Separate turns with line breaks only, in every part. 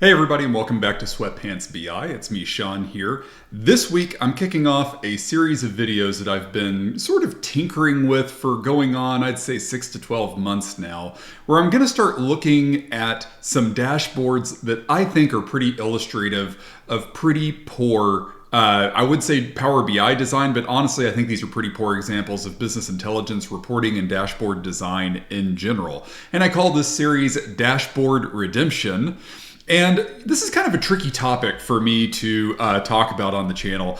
Hey everybody, and welcome back to Sweatpants BI. It's me, Sean, here. This week I'm kicking off a series of videos that I've been sort of tinkering with for going on, I'd say 6 to 12 months now, where I'm going to start looking at some dashboards that I think are pretty illustrative of pretty poor I would say Power BI design, but honestly, I think these are pretty poor examples of business intelligence reporting and dashboard design in general. And I call this series Dashboard Redemption. And this is kind of a tricky topic for me to talk about on the channel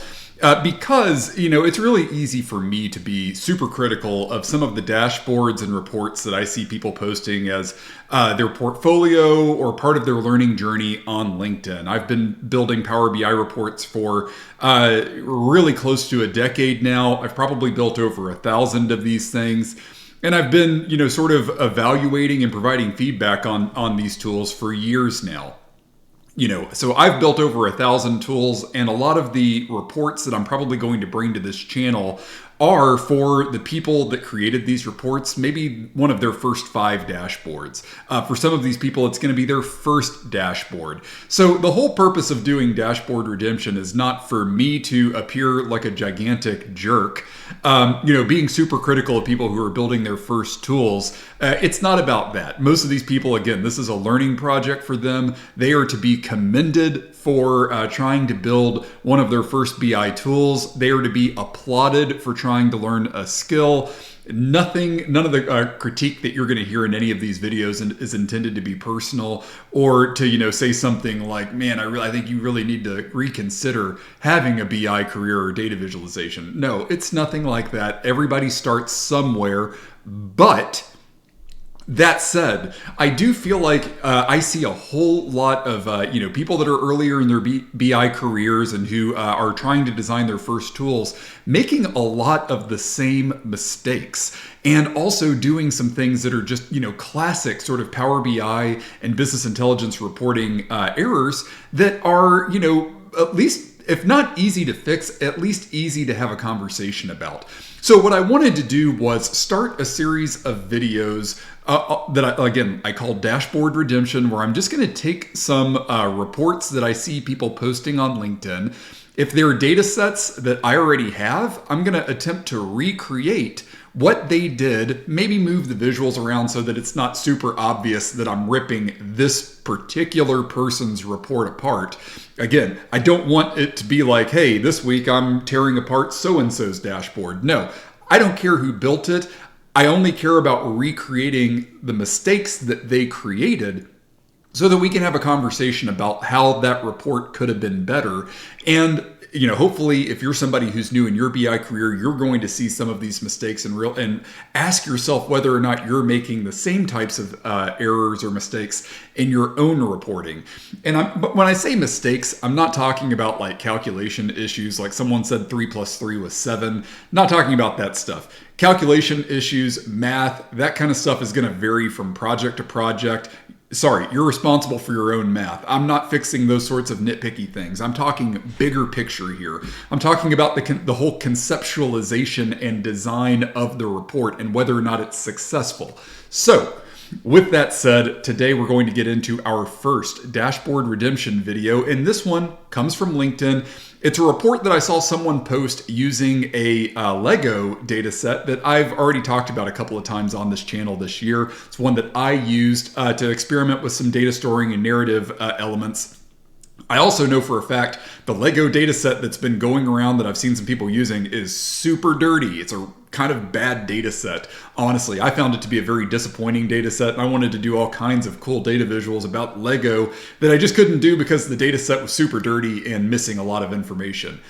because, it's really easy for me to be super critical of some of the dashboards and reports that I see people posting as their portfolio or part of their learning journey on LinkedIn. I've been building Power BI reports for really close to a decade now. I've probably built over 1,000 of these things. And I've been, sort of evaluating and providing feedback on these tools for years now. So I've built over 1,000 tools, and a lot of the reports that I'm probably going to bring to this channel are for the people that created these reports, maybe one of their first 5 dashboards. For some of these people, it's going to be their first dashboard. So the whole purpose of doing dashboard redemption is not for me to appear like a gigantic jerk, being super critical of people who are building their first tools. It's not about that. Most of these people, again, this is a learning project for them. They are to be commended for trying to build one of their first BI tools. They are to be applauded for trying to learn a skill. None of the critique that you're going to hear in any of these videos is intended to be personal or to, say something like, man, I think you really need to reconsider having a BI career or data visualization. No, it's nothing like that. Everybody starts somewhere, but that said, I do feel like I see a whole lot of people that are earlier in their BI careers and who are trying to design their first tools, making a lot of the same mistakes and also doing some things that are just classic sort of Power BI and business intelligence reporting errors that are at least, if not easy to fix, at least easy to have a conversation about. So what I wanted to do was start a series of videos that I call Dashboard Redemption, where I'm just going to take some reports that I see people posting on LinkedIn. If there are data sets that I already have, I'm going to attempt to recreate what they did, maybe move the visuals around so that it's not super obvious that I'm ripping this particular person's report apart. Again, I don't want it to be like, hey, this week I'm tearing apart so-and-so's dashboard. No, I don't care who built it. I only care about recreating the mistakes that they created so that we can have a conversation about how that report could have been better. And hopefully if you're somebody who's new in your BI career, you're going to see some of these mistakes and ask yourself whether or not you're making the same types of errors or mistakes in your own reporting. But when I say mistakes, I'm not talking about like calculation issues, like someone said 3 plus 3 was 7. Not talking about that stuff. Calculation issues, math, that kind of stuff is going to vary from project to project. Sorry, you're responsible for your own math. I'm not fixing those sorts of nitpicky things. I'm talking bigger picture here. I'm talking about the whole conceptualization and design of the report and whether or not it's successful. So, with that said, today we're going to get into our first dashboard redemption video, and this one comes from LinkedIn. It's a report that I saw someone post using a Lego data set that I've already talked about a couple of times on this channel this year. It's one that I used to experiment with some data storing and narrative elements. I also know for a fact the Lego data set that's been going around that I've seen some people using is super dirty. It's a kind of bad data set. Honestly, I found it to be a very disappointing data set, and I wanted to do all kinds of cool data visuals about Lego that I just couldn't do because the data set was super dirty and missing a lot of information.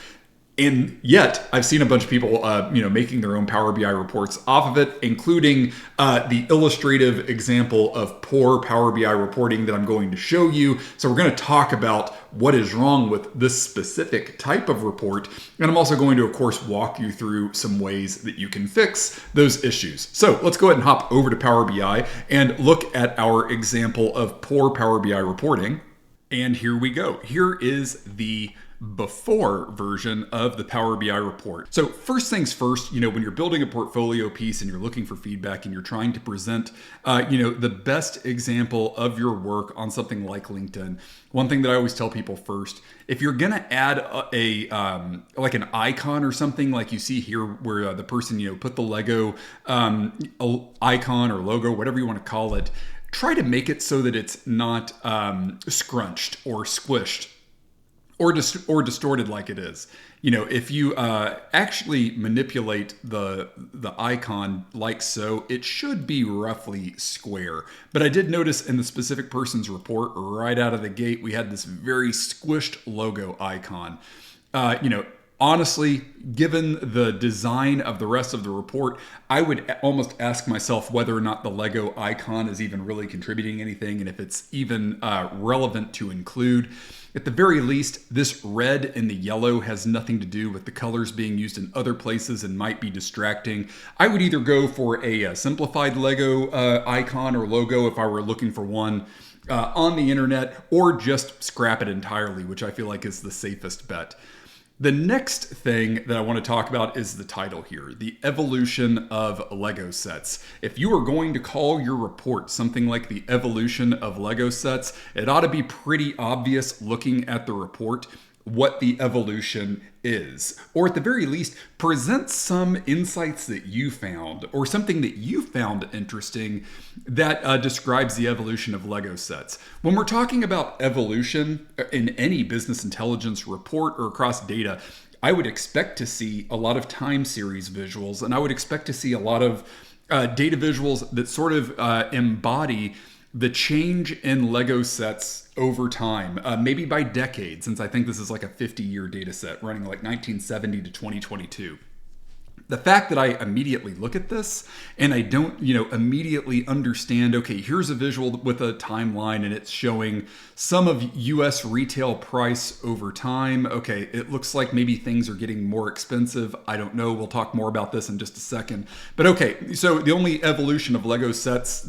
And yet, I've seen a bunch of people, making their own Power BI reports off of it, including the illustrative example of poor Power BI reporting that I'm going to show you. So we're going to talk about what is wrong with this specific type of report. And I'm also going to, of course, walk you through some ways that you can fix those issues. So let's go ahead and hop over to Power BI and look at our example of poor Power BI reporting. And here we go. Here is the before version of the Power BI report. So first things first, when you're building a portfolio piece and you're looking for feedback and you're trying to present, the best example of your work on something like LinkedIn, one thing that I always tell people first, if you're gonna add a like an icon or something like you see here where the person, put the Lego icon or logo, whatever you want to call it, try to make it so that it's not scrunched or squished or distorted like it is. If you actually manipulate the icon like so, it should be roughly square. But I did notice in the specific person's report right out of the gate, we had this very squished logo icon. Honestly, given the design of the rest of the report, I would almost ask myself whether or not the Lego icon is even really contributing anything and if it's even relevant to include. At the very least, this red and the yellow has nothing to do with the colors being used in other places and might be distracting. I would either go for a simplified Lego icon or logo if I were looking for one on the internet, or just scrap it entirely, which I feel like is the safest bet. The next thing that I want to talk about is the title here, the evolution of Lego sets. If you are going to call your report something like the evolution of Lego sets, it ought to be pretty obvious looking at the report what the evolution is, or at the very least, present some insights that you found or something that you found interesting that describes the evolution of Lego sets. When we're talking about evolution in any business intelligence report or across data, I would expect to see a lot of time series visuals, and I would expect to see a lot of data visuals that sort of embody the change in Lego sets over time, maybe by decade, since I think this is like a 50-year data set running like 1970 to 2022. The fact that I immediately look at this and I don't, immediately understand, okay, here's a visual with a timeline and it's showing some of US retail price over time. Okay, it looks like maybe things are getting more expensive. I don't know. We'll talk more about this in just a second. But okay, so the only evolution of Lego sets,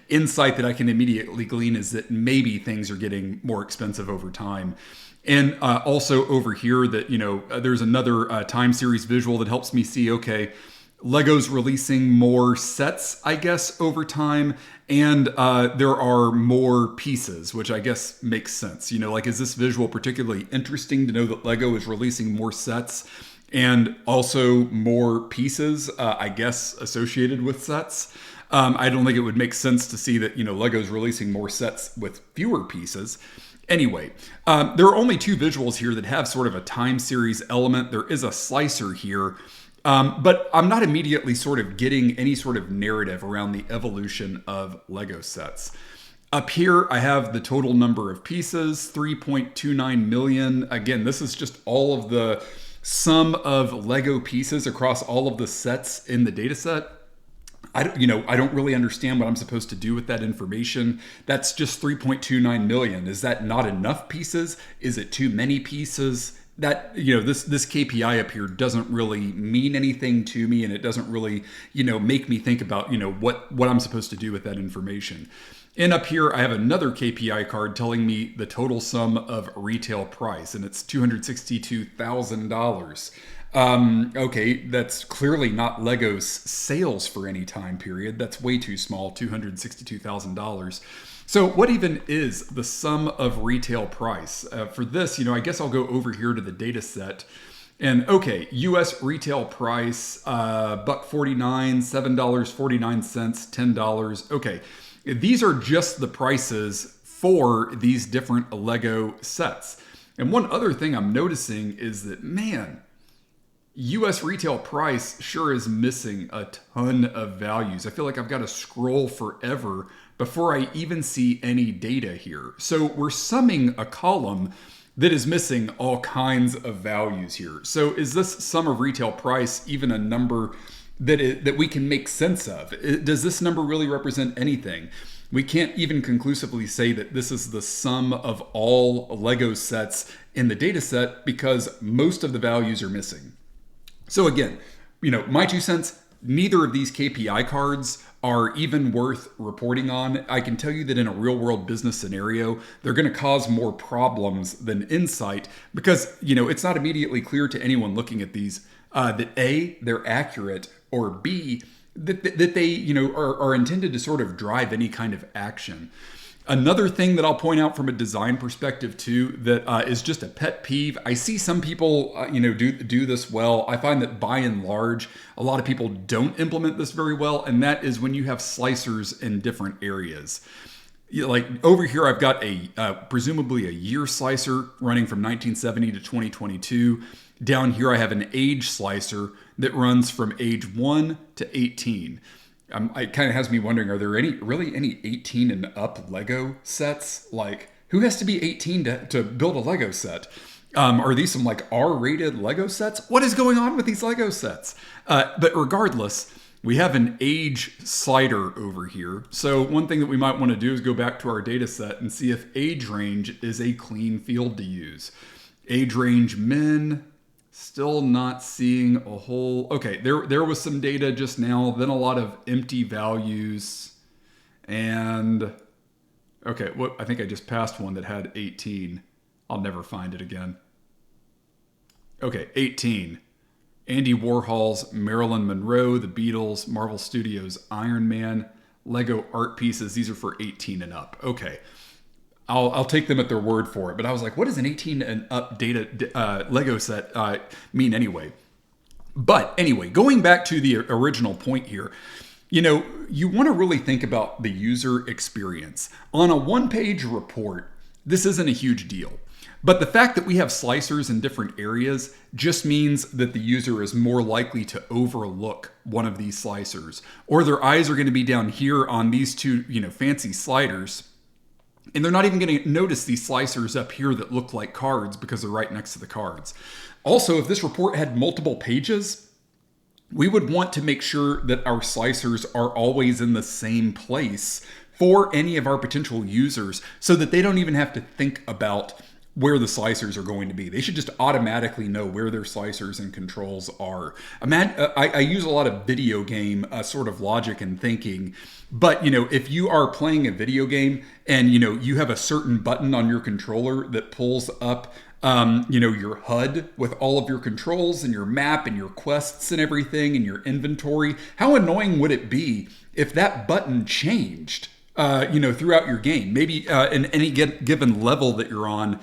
insight that I can immediately glean is that maybe things are getting more expensive over time. And also over here that, there's another time series visual that helps me see, okay, Lego's releasing more sets, I guess, over time. And there are more pieces, which I guess makes sense. Is this visual particularly interesting to know that Lego is releasing more sets and also more pieces, I guess, associated with sets? I don't think it would make sense to see that, Lego's releasing more sets with fewer pieces. Anyway, there are only two visuals here that have sort of a time series element. There is a slicer here, but I'm not immediately sort of getting any sort of narrative around the evolution of Lego sets. Up here, I have the total number of pieces, 3.29 million. Again, this is just all of the sum of Lego pieces across all of the sets in the data set. I don't really understand what I'm supposed to do with that information. That's just 3.29 million. Is that not enough pieces? Is it too many pieces? That, this KPI up here doesn't really mean anything to me, and it doesn't really, make me think about, what I'm supposed to do with that information. And up here, I have another KPI card telling me the total sum of retail price, and it's $262,000. Okay, that's clearly not Lego's sales for any time period. That's way too small, $262,000. So what even is the sum of retail price? For this, I guess I'll go over here to the data set. And okay, US retail price, $1.49, $7.49, $10. Okay, these are just the prices for these different Lego sets. And one other thing I'm noticing is that, man, US retail price sure is missing a ton of values. I feel like I've got to scroll forever before I even see any data here. So we're summing a column that is missing all kinds of values here. So is this sum of retail price even a number that we can make sense of? Does this number really represent anything? We can't even conclusively say that this is the sum of all Lego sets in the data set because most of the values are missing. So again, my 2 cents, neither of these KPI cards are even worth reporting on. I can tell you that in a real world business scenario, they're going to cause more problems than insight because, it's not immediately clear to anyone looking at these that A, they're accurate, or B, that they, are intended to sort of drive any kind of action. Another thing that I'll point out from a design perspective too, that is just a pet peeve. I see some people, do this well. I find that by and large, a lot of people don't implement this very well, and that is when you have slicers in different areas. Like over here, I've got presumably a year slicer running from 1970 to 2022. Down here, I have an age slicer that runs from age 1 to 18. It kind of has me wondering, are there any 18 and up Lego sets? Like, who has to be 18 to build a Lego set? Are these some like R-rated Lego sets? What is going on with these Lego sets? But regardless, we have an age slider over here. So one thing that we might want to do is go back to our data set and see if age range is a clean field to use. Age range men. Still not seeing a whole... Okay, there was some data just now, then a lot of empty values. And... Okay, I think I just passed one that had 18. I'll never find it again. Okay, 18. Andy Warhol's Marilyn Monroe, The Beatles, Marvel Studios, Iron Man, Lego art pieces. These are for 18 and up. Okay. I'll take them at their word for it. But I was like, what does an 18 and up data Lego set mean anyway? But anyway, going back to the original point here, you want to really think about the user experience. On a one-page report, this isn't a huge deal. But the fact that we have slicers in different areas just means that the user is more likely to overlook one of these slicers. Or their eyes are going to be down here on these two, fancy sliders. And they're not even going to notice these slicers up here that look like cards because they're right next to the cards. Also, if this report had multiple pages, we would want to make sure that our slicers are always in the same place for any of our potential users so that they don't even have to think about where the slicers are going to be. They should just automatically know where their slicers and controls are. I use a lot of video game sort of logic and thinking, but if you are playing a video game and you have a certain button on your controller that pulls up your HUD with all of your controls and your map and your quests and everything and your inventory, how annoying would it be if that button changed throughout your game? Maybe in any given level that you're on,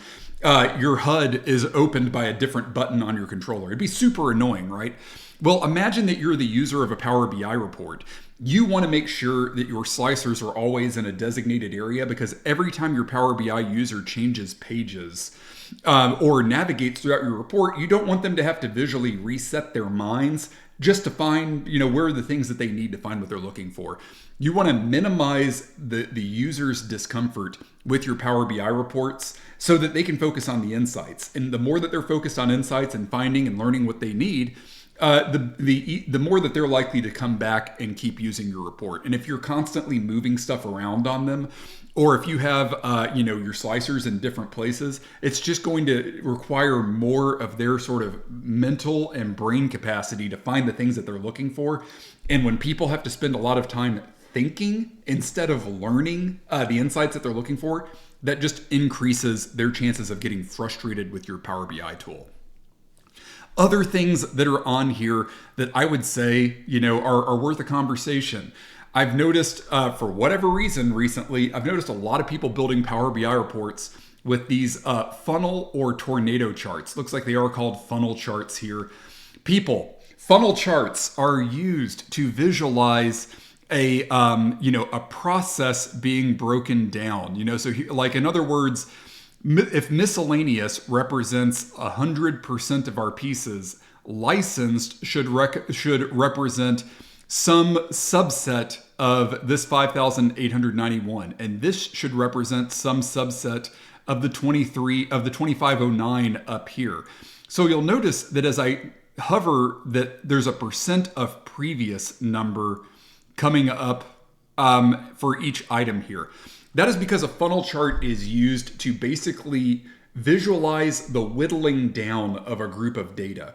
your HUD is opened by a different button on your controller. It'd be super annoying, right? Well, imagine that you're the user of a Power BI report. You want to make sure that your slicers are always in a designated area because every time your Power BI user changes pages or navigates throughout your report, you don't want them to have to visually reset their minds just to find, where are the things that they need to find what they're looking for. You want to minimize the user's discomfort with your Power BI reports so that they can focus on the insights. And the more that they're focused on insights and finding and learning what they need, the more that they're likely to come back and keep using your report. And if you're constantly moving stuff around on them, or if you have your slicers in different places, it's just going to require more of their sort of mental and brain capacity to find the things that they're looking for. And when people have to spend a lot of time thinking instead of learning the insights that they're looking for, that just increases their chances of getting frustrated with your Power BI tool. Other things that are on here that I would say, are worth a conversation. I've noticed, for whatever reason recently, I've noticed a lot of people building Power BI reports with these funnel or tornado charts. Looks like they are called funnel charts here. Funnel charts are used to visualize a process being broken down. So like in other words, if miscellaneous represents 100% of our pieces, licensed should represent some subset of this 5,891, and this should represent some subset of the 2509 up here. So you'll notice that as I hover, that there's a percent of previous number coming up for each item here. That is because a funnel chart is used to basically visualize the whittling down of a group of data.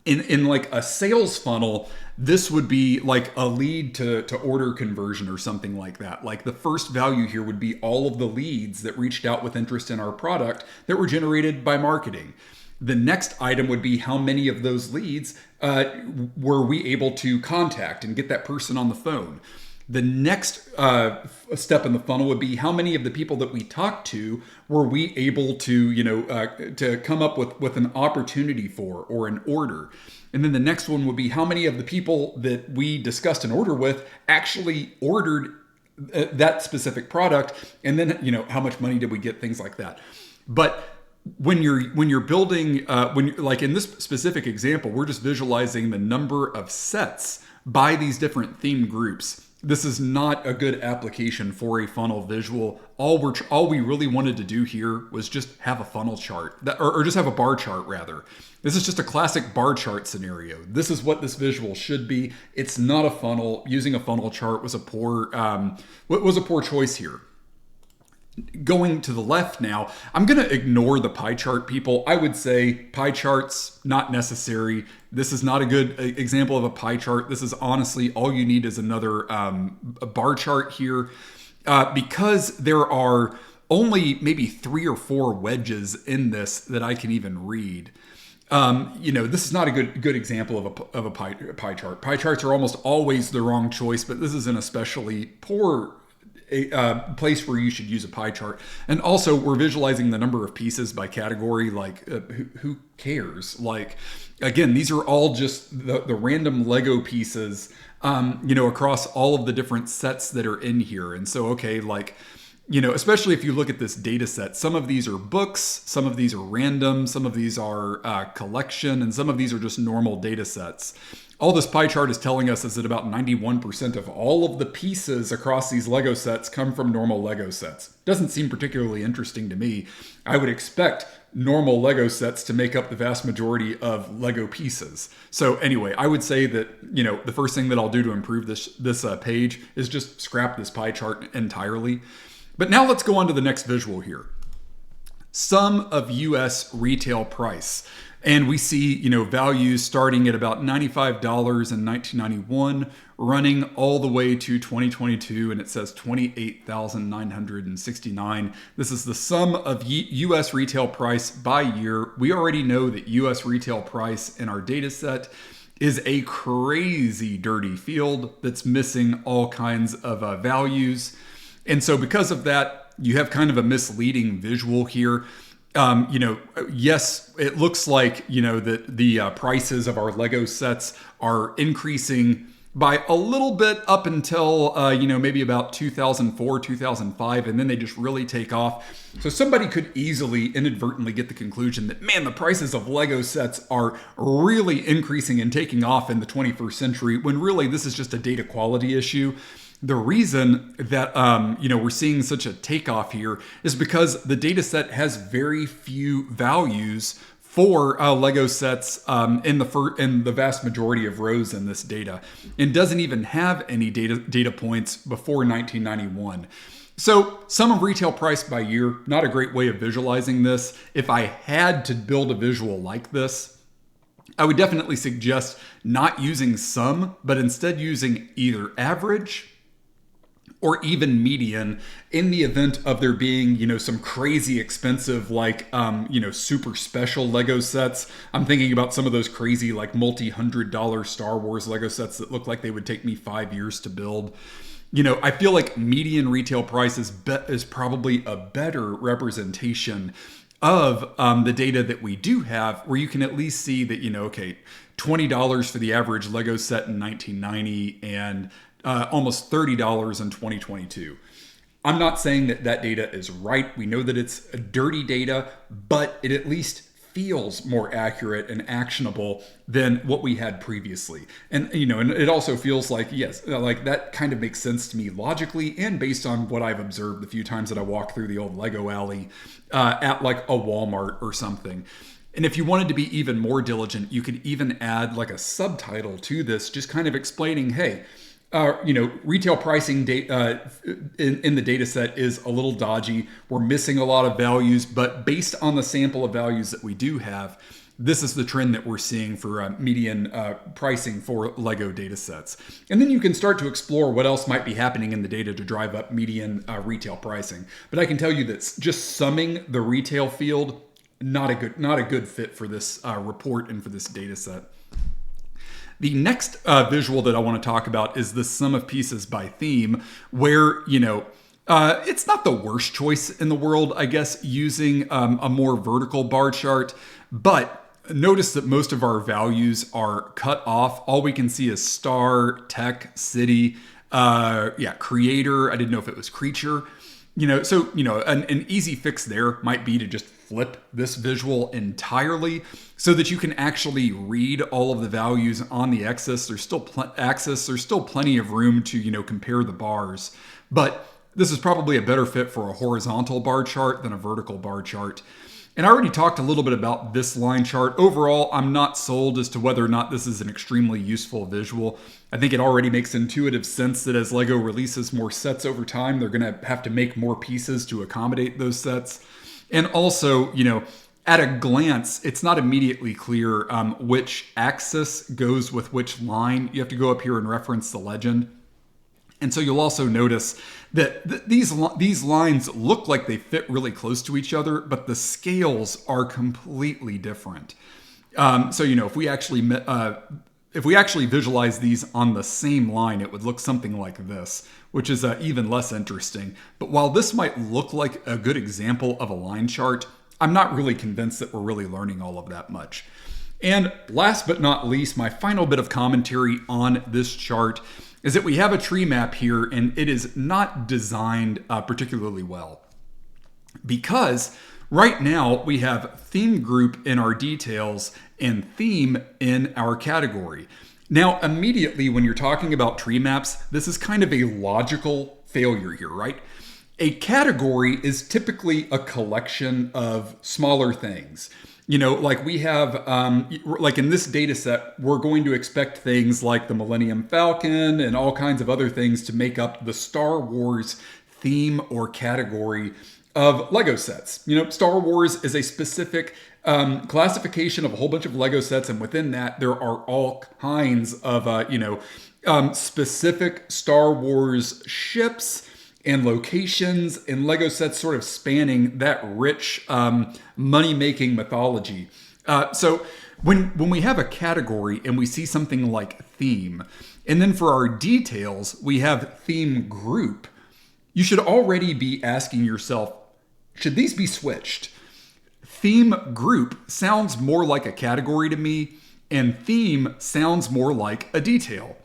In like a sales funnel, this would be like a lead to order conversion or something like that. Like the first value here would be all of the leads that reached out with interest in our product that were generated by marketing. The next item would be how many of those leads were we able to contact and get that person on the phone. The next step in the funnel would be how many of the people that we talked to were we able to, to come up with an opportunity for or an order. And then the next one would be how many of the people that we discussed an order with actually ordered that specific product. And then, how much money did we get, things like that. But when you're building, like in this specific example, we're just visualizing the number of sets by these different theme groups. This is not a good application for a funnel visual. All we really wanted to do here was just have a funnel chart, or just have a bar chart rather. This is just a classic bar chart scenario. This is what this visual should be. It's not a funnel. Using a funnel chart was a poor choice here. Going to the left now, I'm going to ignore the pie chart people. I would say pie charts, not necessary. This is not a good example of a pie chart. This is honestly, all you need is another a bar chart here because there are only maybe 3 or 4 wedges in this that I can even read. This is not a good example of a pie chart. Pie charts are almost always the wrong choice, but this is an especially poor a place where you should use a pie chart. And also we're visualizing the number of pieces by category. Like who cares? Like, again, these are all just the random Lego pieces, across all of the different sets that are in here. And so, okay, like, especially if you look at this data set, some of these are books, some of these are random, some of these are collection, and some of these are just normal data sets. All this pie chart is telling us is that about 91% of all of the pieces across these Lego sets come from normal Lego sets. Doesn't seem particularly interesting to me. I would expect normal Lego sets to make up the vast majority of Lego pieces. So anyway, I would say that, the first thing that I'll do to improve this page is just scrap this pie chart entirely. But now let's go on to the next visual here. Sum of US retail price. And we see, values starting at about $95 in 1991, running all the way to 2022, and it says 28,969. This is the sum of US retail price by year. We already know that US retail price in our data set is a crazy dirty field that's missing all kinds of values. And so because of that, you have kind of a misleading visual here. Yes, it looks like, that the prices of our Lego sets are increasing by a little bit up until, maybe about 2004, 2005, and then they just really take off. So somebody could easily inadvertently get the conclusion that, man, the prices of Lego sets are really increasing and taking off in the 21st century, when really this is just a data quality issue. The reason that we're seeing such a takeoff here is because the data set has very few values for Lego sets in the vast majority of rows in this data, and doesn't even have any data points before 1991. So sum of retail price by year, not a great way of visualizing this. If I had to build a visual like this, I would definitely suggest not using sum, but instead using either average or even median in the event of there being, some crazy expensive, like, super special Lego sets. I'm thinking about some of those crazy, like, multi-$100 Star Wars Lego sets that look like they would take me 5 years to build. I feel like median retail price is probably a better representation of the data that we do have, where you can at least see that, $20 for the average Lego set in 1990 and almost $30 in 2022. I'm not saying that data is right. We know that it's dirty data, but it at least feels more accurate and actionable than what we had previously. And, and it also feels like, yes, like that kind of makes sense to me logically and based on what I've observed the few times that I walked through the old Lego alley at like a Walmart or something. And if you wanted to be even more diligent, you could even add like a subtitle to this, just kind of explaining, hey, retail pricing in the data set is a little dodgy. We're missing a lot of values, but based on the sample of values that we do have, this is the trend that we're seeing for median pricing for Lego data sets. And then you can start to explore what else might be happening in the data to drive up median retail pricing. But I can tell you that just summing the retail field, not a good fit for this report and for this data set. The next visual that I want to talk about is the sum of pieces by theme, where, it's not the worst choice in the world, I guess, using a more vertical bar chart, but notice that most of our values are cut off. All we can see is star, tech, city, creator. I didn't know if it was creature. An easy fix there might be to just flip this visual entirely so that you can actually read all of the values on the axis. There's still plenty of room to, compare the bars. But this is probably a better fit for a horizontal bar chart than a vertical bar chart. And I already talked a little bit about this line chart. Overall, I'm not sold as to whether or not this is an extremely useful visual. I think it already makes intuitive sense that as Lego releases more sets over time, they're going to have to make more pieces to accommodate those sets. And also, at a glance, it's not immediately clear which axis goes with which line. You have to go up here and reference the legend. And so you'll also notice that these lines look like they fit really close to each other, but the scales are completely different. If we actually visualize these on the same line, it would look something like this, which is even less interesting. But while this might look like a good example of a line chart, I'm not really convinced that we're really learning all of that much. And last but not least, my final bit of commentary on this chart is that we have a tree map here, and it is not designed particularly well. Because right now we have theme group in our details and theme in our category. Now, immediately when you're talking about tree maps, this is kind of a logical failure here, right? A category is typically a collection of smaller things. Like we have, like in this data set, we're going to expect things like the Millennium Falcon and all kinds of other things to make up the Star Wars theme or category of Lego sets. Star Wars is a specific classification of a whole bunch of Lego sets, and within that, there are all kinds of, specific Star Wars ships and locations and Lego sets sort of spanning that rich money-making mythology. So when we have a category and we see something like theme, and then for our details, we have theme group, you should already be asking yourself, should these be switched? Theme group sounds more like a category to me, and theme sounds more like a detail.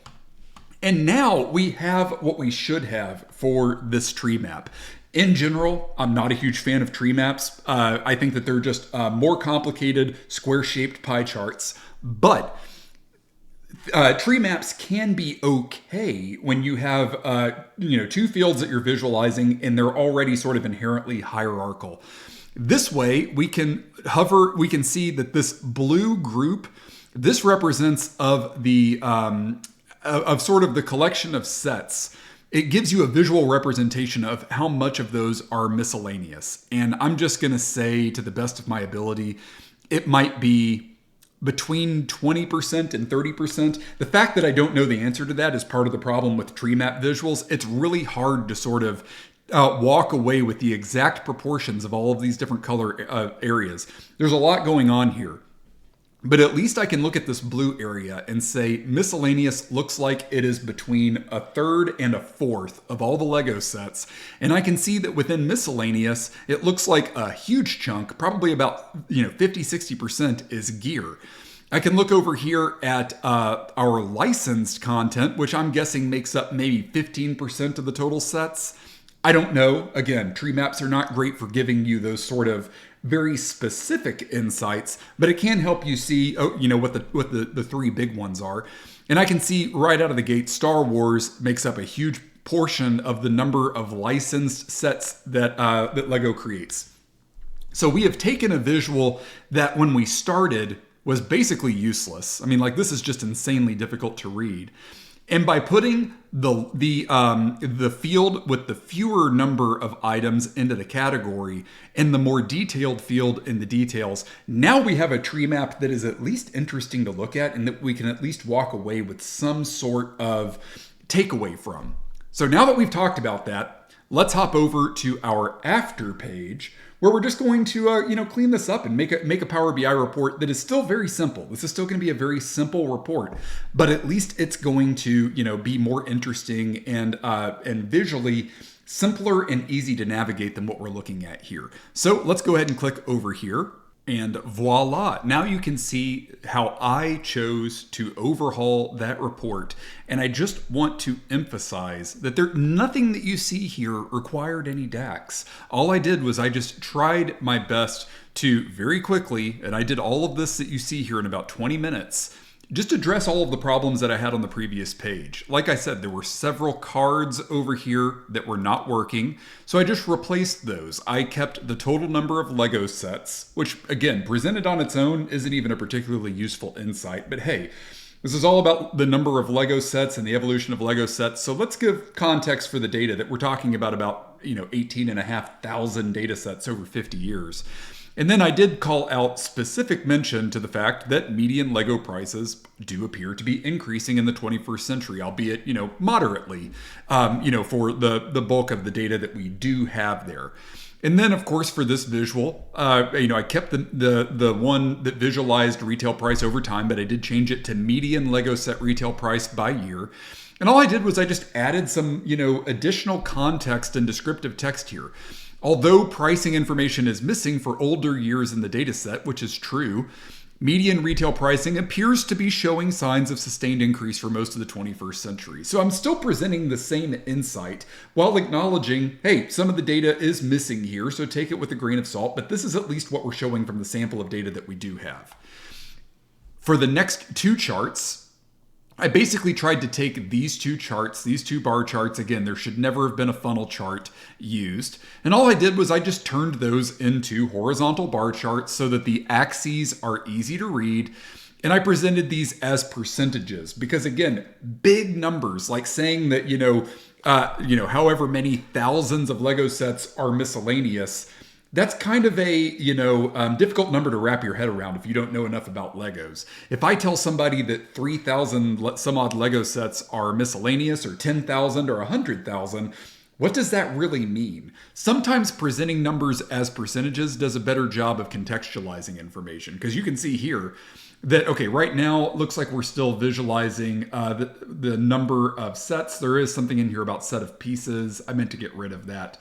And now we have what we should have for this tree map. In general, I'm not a huge fan of tree maps. I think that they're just more complicated, square-shaped pie charts. But tree maps can be okay when you have two fields that you're visualizing and they're already sort of inherently hierarchical. This way, we can see that this blue group, this represents of the of sort of the collection of sets. It gives you a visual representation of how much of those are miscellaneous. And I'm just going to say, to the best of my ability, it might be between 20% and 30%. The fact that I don't know the answer to that is part of the problem with tree map visuals. It's really hard to sort of walk away with the exact proportions of all of these different color areas. There's a lot going on here. But at least I can look at this blue area and say miscellaneous looks like it is between a third and a fourth of all the Lego sets. And I can see that within miscellaneous, it looks like a huge chunk, probably about 50-60% is gear. I can look over here at our licensed content, which I'm guessing makes up maybe 15% of the total sets. I don't know. Again, tree maps are not great for giving you those sort of very specific insights, but it can help you see, what the three big ones are. And I can see right out of the gate, Star Wars makes up a huge portion of the number of licensed sets that Lego creates. So we have taken a visual that when we started was basically useless. I mean, like, this is just insanely difficult to read. And by putting the field with the fewer number of items into the category and the more detailed field in the details, now we have a tree map that is at least interesting to look at and that we can at least walk away with some sort of takeaway from. So now that we've talked about that, let's hop over to our after page, where we're just going to clean this up and make a Power BI report that is still very simple. This is still going to be a very simple report, but at least it's going to be more interesting and visually simpler and easy to navigate than what we're looking at here. So let's go ahead and click over here. And voila, now you can see how I chose to overhaul that report. And I just want to emphasize that nothing that you see here required any DAX. All I did was I just tried my best to very quickly, and I did all of this that you see here in about 20 minutes, just address all of the problems that I had on the previous page. Like I said, there were several cards over here that were not working, so I just replaced those. I kept the total number of Lego sets, which again, presented on its own isn't even a particularly useful insight, but hey, this is all about the number of Lego sets and the evolution of Lego sets, so let's give context for the data that we're talking about 18,500 data sets over 50 years. And then I did call out specific mention to the fact that median Lego prices do appear to be increasing in the 21st century, albeit, moderately, for the bulk of the data that we do have there. And then, of course, for this visual, I kept the one that visualized retail price over time, but I did change it to median Lego set retail price by year. And all I did was I just added some, additional context and descriptive text here. Although pricing information is missing for older years in the data set, which is true, median retail pricing appears to be showing signs of sustained increase for most of the 21st century. So I'm still presenting the same insight while acknowledging, hey, some of the data is missing here, so take it with a grain of salt, but this is at least what we're showing from the sample of data that we do have. For the next two charts, I basically tried to take these two charts, these two bar charts. Again, there should never have been a funnel chart used. And all I did was I just turned those into horizontal bar charts so that the axes are easy to read. And I presented these as percentages because, again, big numbers like saying that, however many thousands of Lego sets are miscellaneous, that's kind of a, difficult number to wrap your head around if you don't know enough about Legos. If I tell somebody that 3,000 some odd Lego sets are miscellaneous or 10,000 or 100,000, what does that really mean? Sometimes presenting numbers as percentages does a better job of contextualizing information because you can see here that, okay, right now it looks like we're still visualizing the number of sets. There is something in here about set of pieces. I meant to get rid of that.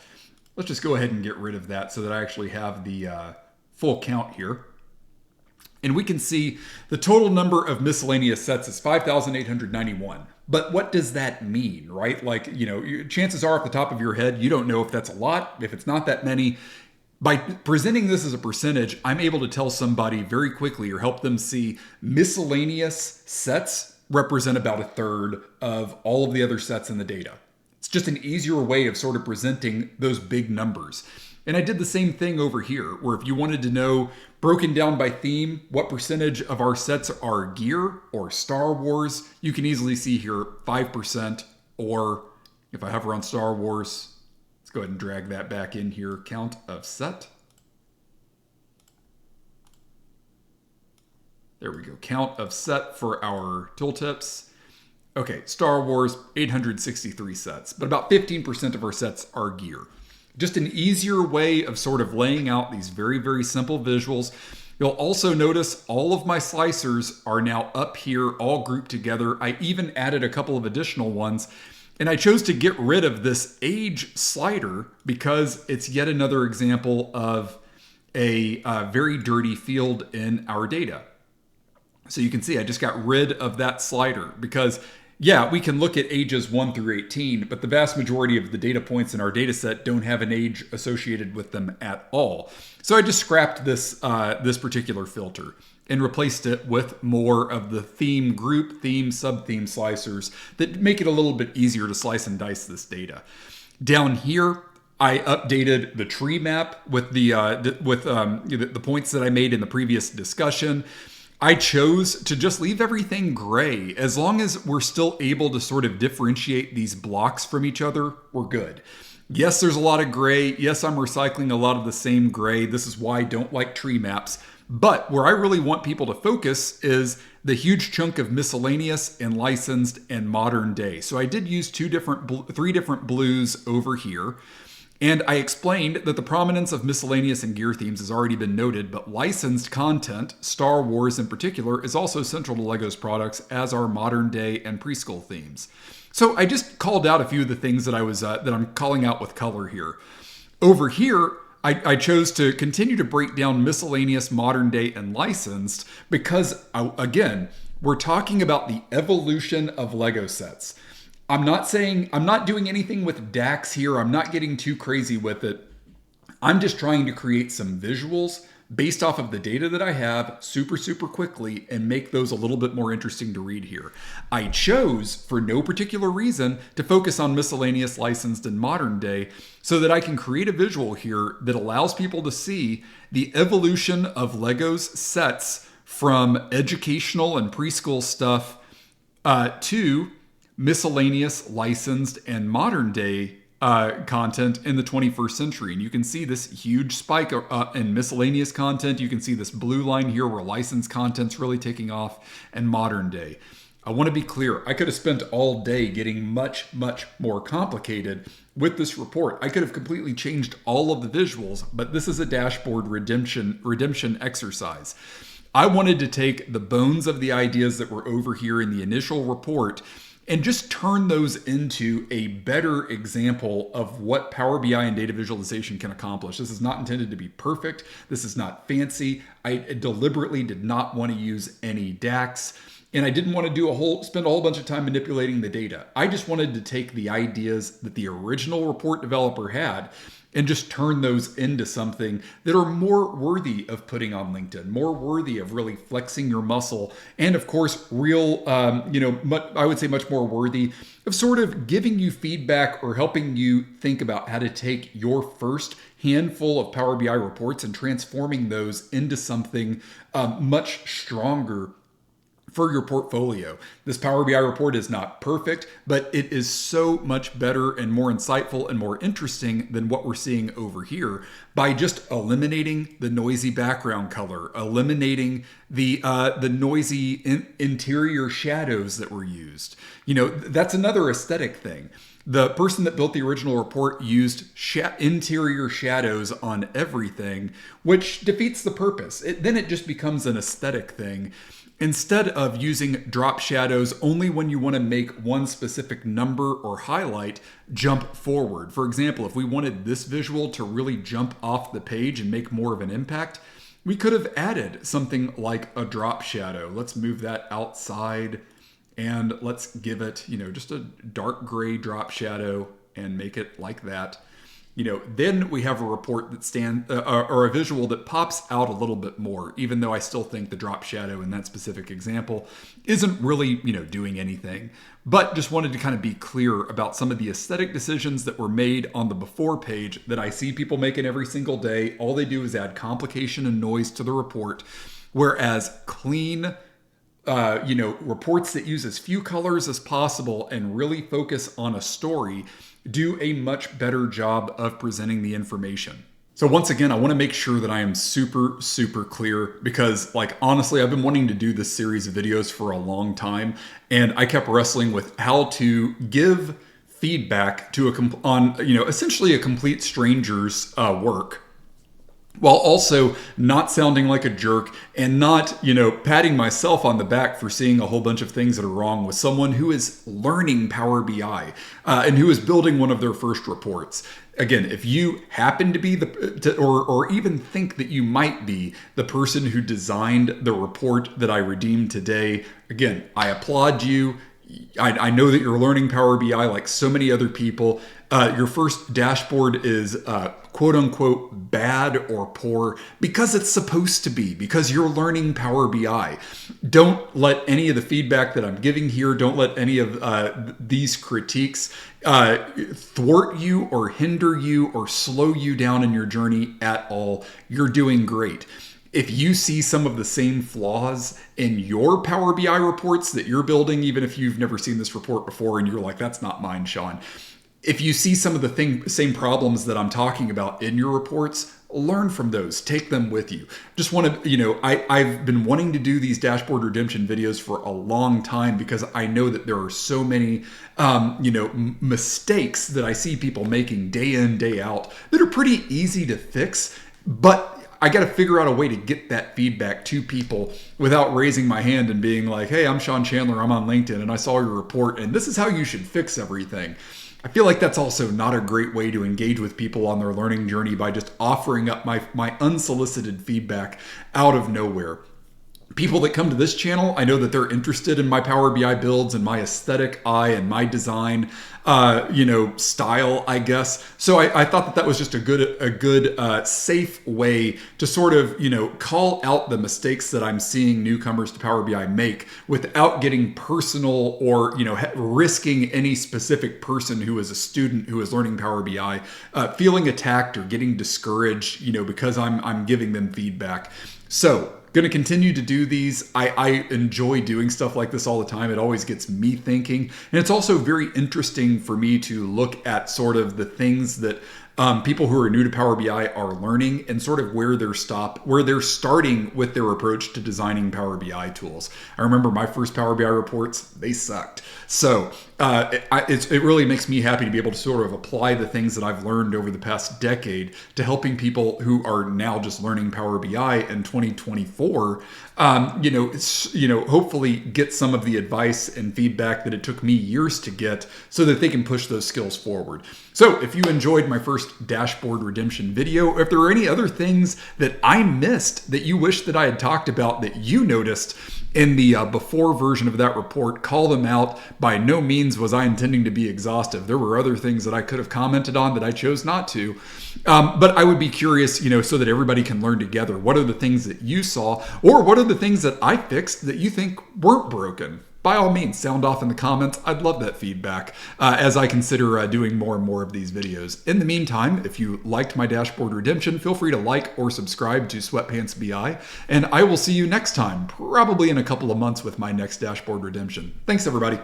Let's just go ahead and get rid of that so that I actually have the full count here. And we can see the total number of miscellaneous sets is 5,891. But what does that mean, right? Like, chances are off the top of your head, you don't know if that's a lot, if it's not that many. By presenting this as a percentage, I'm able to tell somebody very quickly or help them see miscellaneous sets represent about a third of all of the other sets in the data. It's just an easier way of sort of presenting those big numbers. And I did the same thing over here, where if you wanted to know, broken down by theme, what percentage of our sets are gear or Star Wars, you can easily see here 5%, or if I hover on Star Wars, let's go ahead and drag that back in here, count of set. There we go, count of set for our tooltips. Okay, Star Wars, 863 sets, but about 15% of our sets are gear. Just an easier way of sort of laying out these very, very simple visuals. You'll also notice all of my slicers are now up here, all grouped together. I even added a couple of additional ones, and I chose to get rid of this age slider because it's yet another example of a very dirty field in our data. So you can see I just got rid of that slider because yeah, we can look at ages 1 through 18, but the vast majority of the data points in our data set don't have an age associated with them at all. So I just scrapped this particular filter and replaced it with more of the theme group, theme, sub-theme slicers that make it a little bit easier to slice and dice this data. Down here, I updated the tree map with the points that I made in the previous discussion. I chose to just leave everything gray. As long as we're still able to sort of differentiate these blocks from each other, we're good. Yes, there's a lot of gray. Yes, I'm recycling a lot of the same gray. This is why I don't like tree maps. But where I really want people to focus is the huge chunk of miscellaneous and licensed and modern day. So I did use three different blues over here. And I explained that the prominence of miscellaneous and gear themes has already been noted, but licensed content, Star Wars in particular, is also central to LEGO's products, as are modern day and preschool themes. So I just called out a few of the things that I'm calling out with color here. Over here, I chose to continue to break down miscellaneous, modern day, and licensed because, again, we're talking about the evolution of LEGO sets. I'm not doing anything with DAX here. I'm not getting too crazy with it. I'm just trying to create some visuals based off of the data that I have super quickly and make those a little bit more interesting to read here. I chose, for no particular reason, to focus on miscellaneous, licensed, and modern day so that I can create a visual here that allows people to see the evolution of LEGO's sets from educational and preschool stuff to miscellaneous, licensed, and modern day content in the 21st century. And you can see this huge spike in miscellaneous content. You can see this blue line here where licensed content's really taking off, and modern day. I want to be clear. I could have spent all day getting much more complicated with this report. I could have completely changed all of the visuals, but this is a dashboard redemption exercise. I wanted to take the bones of the ideas that were over here in the initial report and just turn those into a better example of what Power BI and data visualization can accomplish. This is not intended to be perfect. This is not fancy. I deliberately did not want to use any DAX, and I didn't want to spend a whole bunch of time manipulating the data. I just wanted to take the ideas that the original report developer had and just turn those into something that are more worthy of putting on LinkedIn, more worthy of really flexing your muscle, and of course, I would say much more worthy of sort of giving you feedback or helping you think about how to take your first handful of Power BI reports and transforming those into something much stronger for your portfolio. This Power BI report is not perfect, but it is so much better and more insightful and more interesting than what we're seeing over here by just eliminating the noisy background color, eliminating the noisy interior shadows that were used. That's another aesthetic thing. The person that built the original report used interior shadows on everything, which defeats the purpose. Then it just becomes an aesthetic thing. Instead of using drop shadows only when you want to make one specific number or highlight jump forward. For example, if we wanted this visual to really jump off the page and make more of an impact, we could have added something like a drop shadow. Let's move that outside and let's give it, just a dark gray drop shadow and make it like that. Then we have a report that or a visual that pops out a little bit more, even though I still think the drop shadow in that specific example isn't really, doing anything. But just wanted to kind of be clear about some of the aesthetic decisions that were made on the before page that I see people making every single day. All they do is add complication and noise to the report, whereas clean reports that use as few colors as possible and really focus on a story do a much better job of presenting the information. So once again, I want to make sure that I am super clear because honestly, I've been wanting to do this series of videos for a long time, and I kept wrestling with how to give feedback to essentially a complete stranger's work, while also not sounding like a jerk and not, patting myself on the back for seeing a whole bunch of things that are wrong with someone who is learning Power BI and who is building one of their first reports. Again, if you happen to be or even think that you might be the person who designed the report that I redeemed today, again, I applaud you. I know that you're learning Power BI like so many other people. Your first dashboard is quote unquote bad or poor because it's supposed to be, because you're learning Power BI. Don't let any of the feedback that I'm giving here, don't let any of these critiques thwart you or hinder you or slow you down in your journey at all. You're doing great. If you see some of the same flaws in your Power BI reports that you're building, even if you've never seen this report before and you're like, that's not mine, Sean. If you see some of the same problems that I'm talking about in your reports, learn from those, take them with you. Just want to, I've been wanting to do these dashboard redemption videos for a long time because I know that there are so many, mistakes that I see people making day in, day out that are pretty easy to fix, but I got to figure out a way to get that feedback to people without raising my hand and being like, hey, I'm Sean Chandler, I'm on LinkedIn, and I saw your report, and this is how you should fix everything. I feel like that's also not a great way to engage with people on their learning journey by just offering up my unsolicited feedback out of nowhere. People that come to this channel, I know that they're interested in my Power BI builds and my aesthetic eye and my design, style, I guess. So I thought that was just a good, safe way to sort of, call out the mistakes that I'm seeing newcomers to Power BI make without getting personal or, risking any specific person who is a student who is learning Power BI, feeling attacked or getting discouraged, because I'm giving them feedback. So, going to continue to do these. I enjoy doing stuff like this all the time. It always gets me thinking. And it's also very interesting for me to look at sort of the things that people who are new to Power BI are learning and sort of where they're starting with their approach to designing Power BI tools. I remember my first Power BI reports, they sucked. So it really makes me happy to be able to sort of apply the things that I've learned over the past decade to helping people who are now just learning Power BI in 2024, hopefully get some of the advice and feedback that it took me years to get so that they can push those skills forward. So if you enjoyed my first dashboard redemption video, or if there are any other things that I missed that you wish that I had talked about that you noticed in the before version of that report, call them out. By no means was I intending to be exhaustive. There were other things that I could have commented on that I chose not to. But I would be curious, so that everybody can learn together. What are the things that you saw, or what are the things that I fixed that you think weren't broken? By all means, sound off in the comments. I'd love that feedback as I consider doing more and more of these videos. In the meantime, if you liked my dashboard redemption, feel free to like or subscribe to Sweatpants BI, and I will see you next time, probably in a couple of months with my next dashboard redemption. Thanks, everybody.